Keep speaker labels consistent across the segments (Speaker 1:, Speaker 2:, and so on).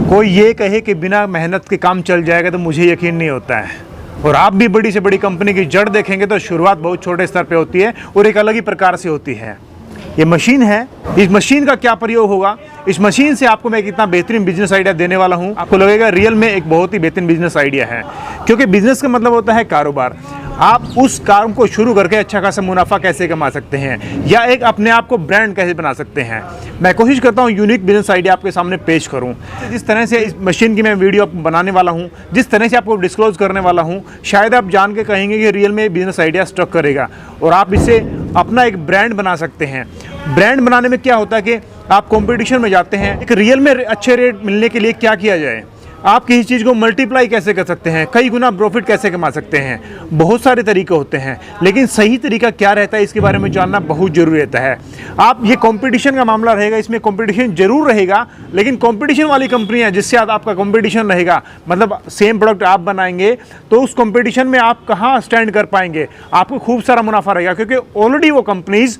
Speaker 1: कोई ये कहे कि बिना मेहनत के काम चल जाएगा तो मुझे यकीन नहीं होता है। और आप भी बड़ी से बड़ी कंपनी की जड़ देखेंगे तो शुरुआत बहुत छोटे स्तर पे होती है और एक अलग ही प्रकार से होती है। ये मशीन है, इस मशीन का क्या प्रयोग होगा, इस मशीन से आपको मैं कितना बेहतरीन बिजनेस आइडिया देने वाला हूँ। आपको लगेगा रियल में एक बहुत ही बेहतरीन बिजनेस आइडिया है, क्योंकि बिजनेस का मतलब होता है कारोबार। आप उस काम को शुरू करके अच्छा खासा मुनाफा कैसे कमा सकते हैं या एक अपने आप को ब्रांड कैसे बना सकते हैं। मैं कोशिश करता हूँ यूनिक बिजनेस आइडिया आपके सामने पेश करूँ। जिस तरह से इस मशीन की मैं वीडियो बनाने वाला हूँ, जिस तरह से आपको डिस्क्लोज करने वाला हूँ, शायद आप जान के कहेंगे कि रियल में बिजनेस आइडिया स्टक करेगा और आप इसे अपना एक ब्रांड बना सकते हैं। ब्रांड बनाने में क्या होता है कि आप कंपटीशन में जाते हैं, एक रियल में अच्छे रेट मिलने के लिए क्या किया जाए, आप किसी चीज़ को मल्टीप्लाई कैसे कर सकते हैं, कई गुना प्रॉफिट कैसे कमा सकते हैं। बहुत सारे तरीके होते हैं, लेकिन सही तरीका क्या रहता है इसके बारे में जानना बहुत ज़रूरी रहता है। आप ये कंपटीशन का मामला रहेगा, इसमें कंपटीशन जरूर रहेगा, लेकिन कंपटीशन वाली कंपनियां जिससे आपका कंपटीशन रहेगा, मतलब सेम प्रोडक्ट आप बनाएंगे तो उस कंपटीशन में आप कहाँ स्टैंड कर पाएंगे, आपको खूब सारा मुनाफा रहेगा, क्योंकि ऑलरेडी वो कंपनीज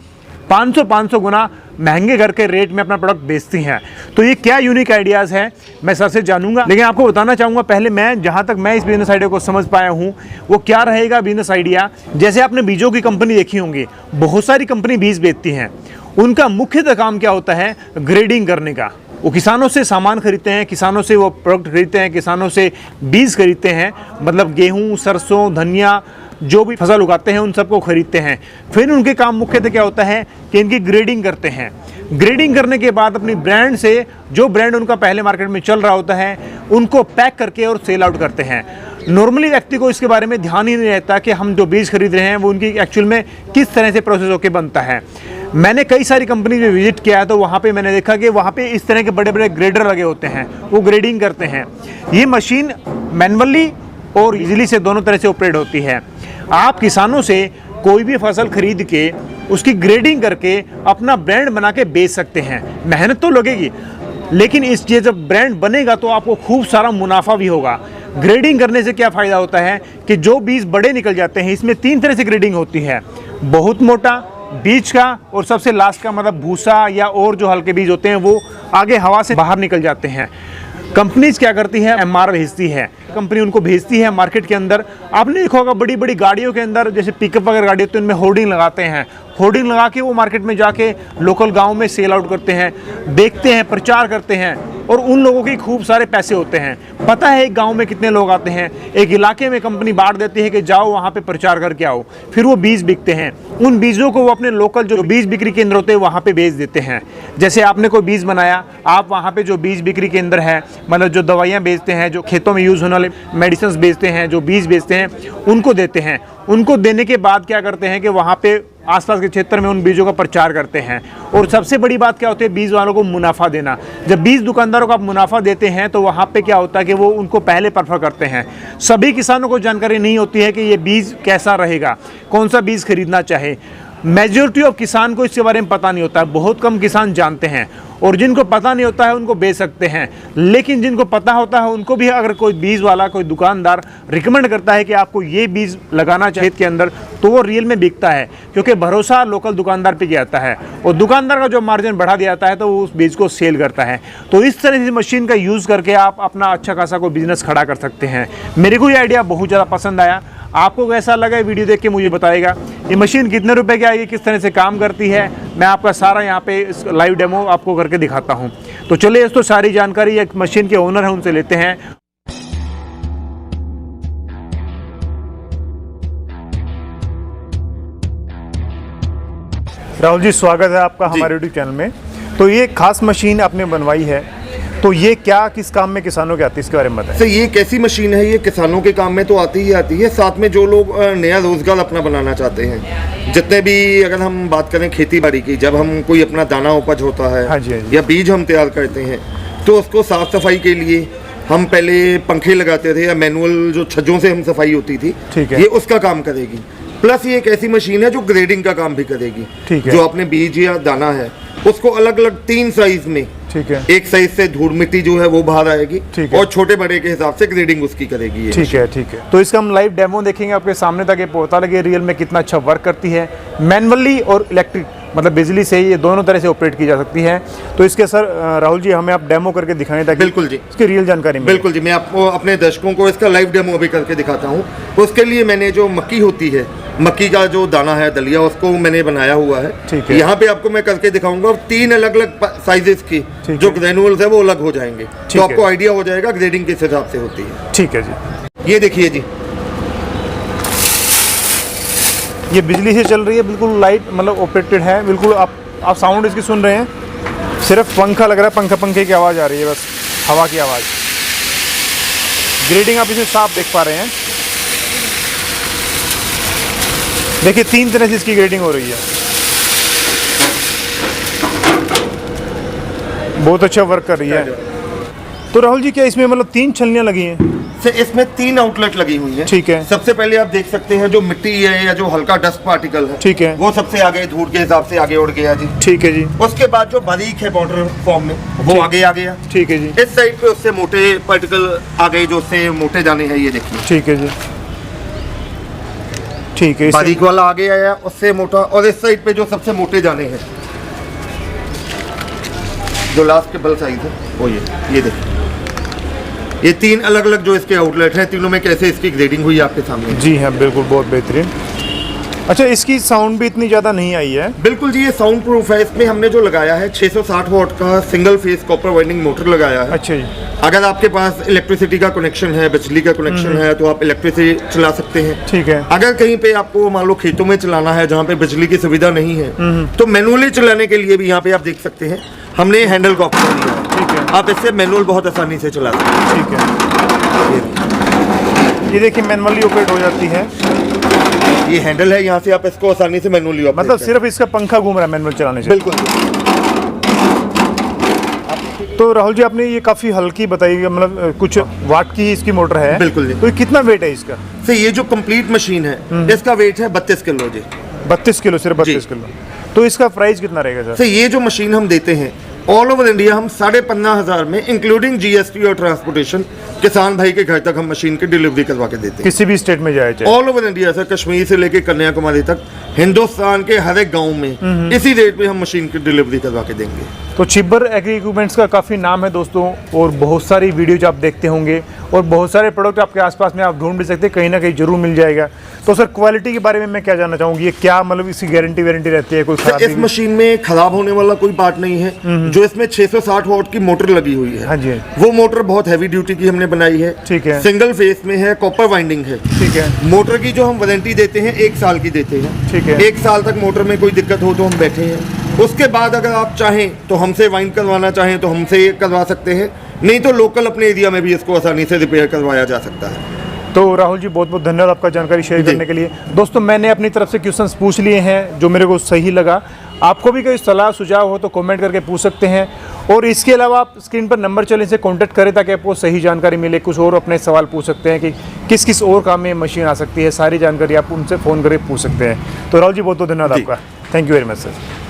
Speaker 1: 500 गुना महंगे करके रेट में अपना प्रोडक्ट बेचती हैं। तो ये क्या यूनिक आइडियाज़ हैं मैं सर से जानूंगा, लेकिन आपको बताना चाहूँगा पहले मैं जहाँ तक मैं इस बिजनेस आइडिया को समझ पाया हूँ वो क्या रहेगा बिजनेस आइडिया। जैसे आपने बीजों की कंपनी देखी होंगी, बहुत सारी कंपनी बीज बेचती हैं। उनका मुख्यतः काम क्या होता है, ग्रेडिंग करने का। वो किसानों से सामान खरीदते हैं, किसानों से वो प्रोडक्ट खरीदते हैं, किसानों से बीज खरीदते हैं, मतलब गेहूँ, सरसों, धनिया, जो भी फसल उगाते हैं उन सबको खरीदते हैं। फिर उनके काम मुख्यतः क्या होता है कि इनकी ग्रेडिंग करते हैं। ग्रेडिंग करने के बाद अपनी ब्रांड से, जो ब्रांड उनका पहले मार्केट में चल रहा होता है, उनको पैक करके और सेल आउट करते हैं। नॉर्मली व्यक्ति को इसके बारे में ध्यान ही नहीं रहता कि हम जो बीज खरीद रहे हैं वो उनकी एक्चुअल में किस तरह से प्रोसेस होकर बनता है। मैंने कई सारी कंपनी में विजिट किया है तो वहाँ पे मैंने देखा कि वहाँ पे इस तरह के बड़े बड़े ग्रेडर लगे होते हैं, वो ग्रेडिंग करते हैं। ये मशीन मैनुअली और इजीली से दोनों तरह से ऑपरेट होती है। आप किसानों से कोई भी फसल खरीद के उसकी ग्रेडिंग करके अपना ब्रांड बना के बेच सकते हैं। मेहनत तो लगेगी, लेकिन इस ये जब ब्रांड बनेगा तो आपको खूब सारा मुनाफा भी होगा। ग्रेडिंग करने से क्या फ़ायदा होता है कि जो बीज बड़े निकल जाते हैं, इसमें 3 तरह से ग्रेडिंग होती है, बहुत मोटा बीज का, और सबसे लास्ट का मतलब भूसा या और जो हल्के बीज होते हैं वो आगे हवा से बाहर निकल जाते हैं। कंपनीज क्या करती है, एमआर भेजती है, कंपनी उनको भेजती है मार्केट के अंदर। आपने देखा होगा बड़ी बड़ी गाड़ियों के अंदर, जैसे पिकअप वगैरह गाड़ी होती है, उनमें होर्डिंग लगाते हैं। होर्डिंग लगा के वो मार्केट में जाके लोकल गांव में सेल आउट करते हैं, देखते हैं, प्रचार करते हैं, और उन लोगों के खूब सारे पैसे होते हैं। पता है एक गांव में कितने लोग आते हैं, एक इलाके में कंपनी बांट देती है कि जाओ वहाँ पे प्रचार करके आओ। फिर वो बीज बिकते हैं, उन बीजों को वो अपने लोकल जो बीज बिक्री केंद्र होते हैं वहाँ पे बेच देते हैं। जैसे आपने कोई बीज बनाया, आप वहाँ पे जो बीज बिक्री केंद्र है, मतलब जो दवाइयाँ बेचते हैं, जो खेतों में यूज़ होने वाले मेडिसिन बेचते हैं, जो बीज बेचते हैं, उनको देते हैं। उनको देने के बाद क्या करते हैं कि वहाँ पे आसपास के क्षेत्र में उन बीजों का प्रचार करते हैं। और सबसे बड़ी बात क्या होती है, बीज वालों को मुनाफा देना। जब बीज दुकानदारों को आप मुनाफा देते हैं तो वहाँ पे क्या होता है कि वो उनको पहले प्रेफर करते हैं। सभी किसानों को जानकारी नहीं होती है कि ये बीज कैसा रहेगा, कौन सा बीज खरीदना चाहे। मेजॉरिटी ऑफ किसान को इसके बारे में पता नहीं होता है, बहुत कम किसान जानते हैं, और जिनको पता नहीं होता है उनको बेच सकते हैं। लेकिन जिनको पता होता है उनको भी अगर कोई बीज वाला, कोई दुकानदार रिकमेंड करता है कि आपको ये बीज लगाना चाहिए के अंदर, तो वो रियल में बिकता है, क्योंकि भरोसा लोकल दुकानदार पे किया जाता है और दुकानदार का जो मार्जिन बढ़ा दिया जाता है तो वो उस बीज को सेल करता है। तो इस तरह से मशीन का यूज़ करके आप अपना अच्छा खासा कोई बिजनेस खड़ा कर सकते हैं। मेरे को ये आइडिया बहुत ज़्यादा पसंद आया। आपको कैसा लगा वीडियो देख के मुझे बताइएगा। ये मशीन कितने रुपए की आएगी, किस तरह से काम करती है, मैं आपका सारा यहाँ पे लाइव डेमो आपको करके दिखाता हूँ। तो चलिए इसको सारी जानकारी एक मशीन के ओनर है उनसे लेते हैं। राहुल जी, स्वागत है आपका हमारे यूट्यूब चैनल में। तो ये खास मशीन आपने बनवाई है, तो ये क्या किस काम में किसानों के आती है, इसके बारे में बताएं।
Speaker 2: तो ये कैसी मशीन है, ये किसानों के काम में तो आती ही आती है, साथ में जो लोग नया रोजगार अपना बनाना चाहते हैं, जितने भी, अगर हम बात करें खेती बाड़ी की, जब हम कोई अपना दाना उपज होता है,
Speaker 1: हाँ जी, हाँ जी,
Speaker 2: या बीज हम तैयार करते हैं, तो उसको साफ सफाई के लिए हम पहले पंखे लगाते थे या मैनुअल जो छज्जों से हम सफाई होती थी,
Speaker 1: ठीक है,
Speaker 2: ये उसका काम करेगी। प्लस ये एक ऐसी मशीन है जो ग्रेडिंग का काम भी करेगी।
Speaker 1: ठीक है,
Speaker 2: जो आपने बीज या दाना है उसको अलग अलग 3 साइज में,
Speaker 1: ठीक है,
Speaker 2: एक साइज से धूल मिट्टी जो है वो बाहर आएगी,
Speaker 1: ठीक है,
Speaker 2: और छोटे बड़े के हिसाब से ग्रेडिंग उसकी करेगी ये।
Speaker 1: ठीक है, ठीक है। तो इसका हम लाइव डेमो देखेंगे आपके सामने, ताकि पता लगे रियल में कितना अच्छा वर्क करती है, मैनुअली और इलेक्ट्रिक मतलब बिजली से ही ये दोनों तरह से ऑपरेट की जा सकती है। तो इसके सर राहुल जी हमें आप डेमो करके दिखाएं ताकि
Speaker 2: बिल्कुल जी,
Speaker 1: इसकी रियल जानकारी मिले।
Speaker 2: बिल्कुल जी, मैं आपको अपने दर्शकों को इसका लाइव डेमो अभी करके दिखाता हूँ। उसके लिए मैंने जो मक्की होती है, मक्की का जो दाना है दलिया, उसको मैंने बनाया हुआ है।
Speaker 1: ठीक है।
Speaker 2: यहाँ पे आपको मैं करके दिखाऊंगा 3 अलग अलग साइजेस की जो ग्रेनुअल्स है वो अलग हो जाएंगे, तो आपको आइडिया हो जाएगा ग्रेडिंग किस हिसाब से होती है।
Speaker 1: ठीक है जी,
Speaker 2: ये देखिए जी,
Speaker 1: ये बिजली से चल रही है, बिल्कुल लाइट मतलब ऑपरेटेड है बिल्कुल। आप साउंड इसकी सुन रहे हैं, सिर्फ पंखा लग रहा है, पंखे की आवाज़ आ रही है, बस हवा की आवाज़। ग्रेडिंग आप इसे साफ देख पा रहे हैं। देखिए 3 तरह से इसकी ग्रेडिंग हो रही है, बहुत अच्छा वर्क कर रही है। तो राहुल जी क्या इसमें मतलब 3 छलनियाँ लगी हैं?
Speaker 2: से इसमें 3 आउटलेट लगी हुई है।
Speaker 1: ठीक है।
Speaker 2: सबसे पहले आप देख सकते हैं जो मिट्टी है या जो हल्का डस्ट पार्टिकल है,
Speaker 1: ठीक है,
Speaker 2: वो सबसे आगे धूल के हिसाब से आगे उड़ गया जी।
Speaker 1: ठीक है जी।
Speaker 2: उसके बाद जो बारीक है पाउडर फॉर्म में वो आगे आ गया।
Speaker 1: ठीक है जी।
Speaker 2: इस साइड पे उससे मोटे पार्टिकल आ गए, जो उससे मोटे दाने हैं, ये देखिए।
Speaker 1: ठीक है जी, ठीक है।
Speaker 2: बारीक वाला आगे आया, उससे मोटा। और इस साइड पे जो सबसे मोटे दाने हैं, जो लास्ट के बल साइज है, वो ये देखिए। ये 3 अलग अलग जो इसके आउटलेट हैं, तीनों में कैसे इसकी ग्रेडिंग हुई आपके सामने।
Speaker 1: जी हाँ, बिल्कुल, बहुत बेहतरीन। अच्छा, इसकी साउंड भी इतनी ज़्यादा नहीं आई है?
Speaker 2: बिल्कुल जी, ये साउंड प्रूफ है। इसमें हमने जो लगाया है 660 वॉट का single phase copper winding motor लगाया है।
Speaker 1: अच्छा जी।
Speaker 2: अगर आपके पास इलेक्ट्रिसिटी का कनेक्शन है, बिजली का कनेक्शन है, तो आप इलेक्ट्रिक से चला सकते हैं।
Speaker 1: ठीक है।
Speaker 2: अगर कहीं पे आपको मान लो खेतों में चलाना है जहाँ पे बिजली की सुविधा नहीं है, तो मैनुअली चलाने के लिए भी यहाँ पे आप देख सकते हैं हमने हैंडल का ऑप्शन दिया है।
Speaker 1: ठीक है।
Speaker 2: आप इससे मैनुअल बहुत आसानी से चला सकते हैं।
Speaker 1: ठीक है। ये देखिए मैनुअली ऑपरेट हो जाती है।
Speaker 2: ये हैंडल है, यहाँ से आप इसको आसानी से मैनुअली ऑपरेट
Speaker 1: मतलब सिर्फ इसका पंखा घूम रहा है मैनुअल चलाने से?
Speaker 2: बिल्कुल।
Speaker 1: तो राहुल जी आपने ये काफ़ी हल्की बताई, मतलब कुछ वाट की ही इसकी मोटर है।
Speaker 2: बिल्कुल जी।
Speaker 1: तो ये कितना वेट है इसका?
Speaker 2: तो ये जो कंप्लीट मशीन है इसका वेट है 32 किलो जी।
Speaker 1: 32 किलो, सिर्फ 32 किलो। तो इसका प्राइस कितना रहेगा सर?
Speaker 2: तो ये जो मशीन हम देते हैं ऑल ओवर इंडिया हम 15,500 में इंक्लूडिंग जीएसटी और ट्रांसपोर्टेशन किसान भाई के घर तक हम मशीन की डिलीवरी करवा के देते हैं।
Speaker 1: किसी भी स्टेट में जाए चाहे?
Speaker 2: All over India sir, Kashmir से लेके कन्याकुमारी तक हिंदुस्तान के हर एक गांव में इसी रेट पे हम मशीन की डिलीवरी करवा के देंगे।
Speaker 1: तो छिब्बर एग्री इक्विपमेंट्स का काफ़ी नाम है दोस्तों, और बहुत सारी वीडियोज आप देखते होंगे और बहुत सारे प्रोडक्ट आपके आसपास में आप ढूंढ भी सकते हैं, कहीं ना कहीं जरूर मिल जाएगा। तो सर क्वालिटी के बारे में मैं क्या जानना चाहूँगी, ये क्या मतलब इसकी गारंटी वारंटी रहती है? कोई खराबी?
Speaker 2: इस मशीन में खराब होने वाला कोई पार्ट नहीं है। जो इसमें 660 वॉट की मोटर लगी हुई है,
Speaker 1: हाँ जी,
Speaker 2: वो मोटर बहुत हैवी ड्यूटी की हमने बनाई है।
Speaker 1: ठीक है।
Speaker 2: सिंगल फेस में है, कॉपर वाइंडिंग है।
Speaker 1: ठीक है।
Speaker 2: मोटर की जो हम वारंटी देते हैं 1 साल की देते हैं।
Speaker 1: ठीक है।
Speaker 2: 1 साल तक मोटर में कोई दिक्कत हो तो हम बैठे हैं। उसके बाद अगर आप चाहें तो हमसे वाइंड करवाना चाहें तो हमसे करवा सकते हैं, नहीं तो लोकल अपने एरिया में भी इसको आसानी से रिपेयर करवाया जा सकता है।
Speaker 1: तो राहुल जी बहुत बहुत धन्यवाद आपका जानकारी शेयर करने के लिए। दोस्तों मैंने अपनी तरफ से क्वेश्चंस पूछ लिए हैं जो मेरे को सही लगा। आपको भी कोई सलाह सुझाव हो तो कमेंट करके पूछ सकते हैं, और इसके अलावा आप स्क्रीन पर नंबर चले से कांटेक्ट करें ताकि आपको सही जानकारी मिले। कुछ और अपने सवाल पूछ सकते हैं कि किस किस और काम में मशीन आ सकती है, सारी जानकारी आप उनसे फ़ोन करके पूछ सकते हैं। तो राहुल जी बहुत बहुत धन्यवाद आपका। Thank you very much sir.